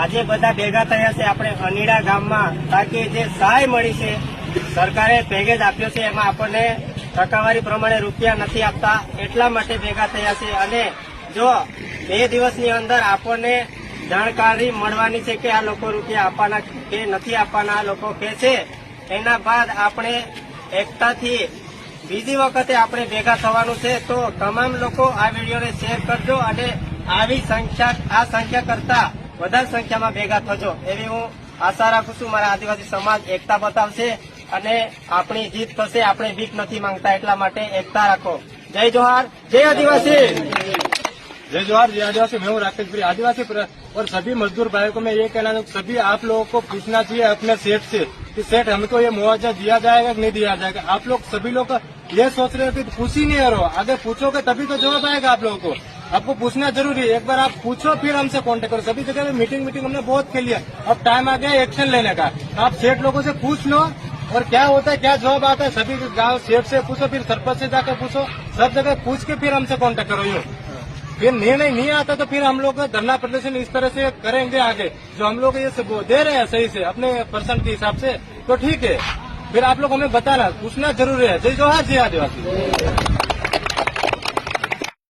આજે બધા ભેગા થયા છે આપણે અનીડા ગામમાં, તાકી જે સહાય મળી છે, સરકારે પેકેજ આપ્યો છે, એમાં આપણને ટકાવારી પ્રમાણે રૂપિયા નથી આપતા, એટલા માટે ભેગા થયા છે. અને જો 2 દિવસની અંદર આપણને જાણકારી મળવાની છે કે આ લોકો રૂપિયા આપવાના કે નથી આપવાના, આ લોકો કે છે, એના બાદ આપણે એકતાથી બીજી વખતે આપણે ભેગા થવાનું છે. તો તમામ લોકો આ વિડીયોને શેર કરજો અને આ સંખ્યા કરતા વધારે સંખ્યામાં ભેગા થજો, એવી હું આશા રાખું છું. મારા આદિવાસી સમાજ એકતા બતાવશે અને આપણી જીત થશે. આપણે ભીખ નથી માંગતા, એટલા માટે એકતા રાખો. जय जोहार, जय आदिवासी। जय जोहार, जय आदिवासी। मैं हूँ राकेश भाई, आदिवासी और सभी मजदूर भाइयों को मैं ये कहना चाहूँ, सभी आप लोगों को पूछना चाहिए अपने सेठ से कि सेठ हमको ये मुआवजा दिया जाएगा कि नहीं दिया जाएगा। आप लोग सभी लोग ये सोच रहे हो कि पूछ ही नहीं रहो, आगे पूछोगे तभी तो जवाब आएगा आप लोगों को। आपको पूछना जरूरी है, एक बार आप पूछो फिर हमसे कांटेक्ट करो। सभी जगह मीटिंग हमने बहुत खेली है, अब टाइम आ गया एक्शन लेने का। आप सेठ लोगों से पूछ लो और क्या होता है, क्या जवाब आता है, सभी गांव सेठ से पूछो, फिर सरपंच से जाकर पूछो, सब जगह पूछ के फिर हमसे कांटेक्ट करो। यूँ फिर निर्णय नहीं आता तो फिर हम लोग धरना प्रदर्शन इस तरह से करेंगे आगे। जो हम लोग ये दे रहे हैं सही से अपने परसेंट के हिसाब से तो ठीक है, फिर आप लोग हमें बताना, पूछना जरूरी है। जय जोहार, जय आदिवासी।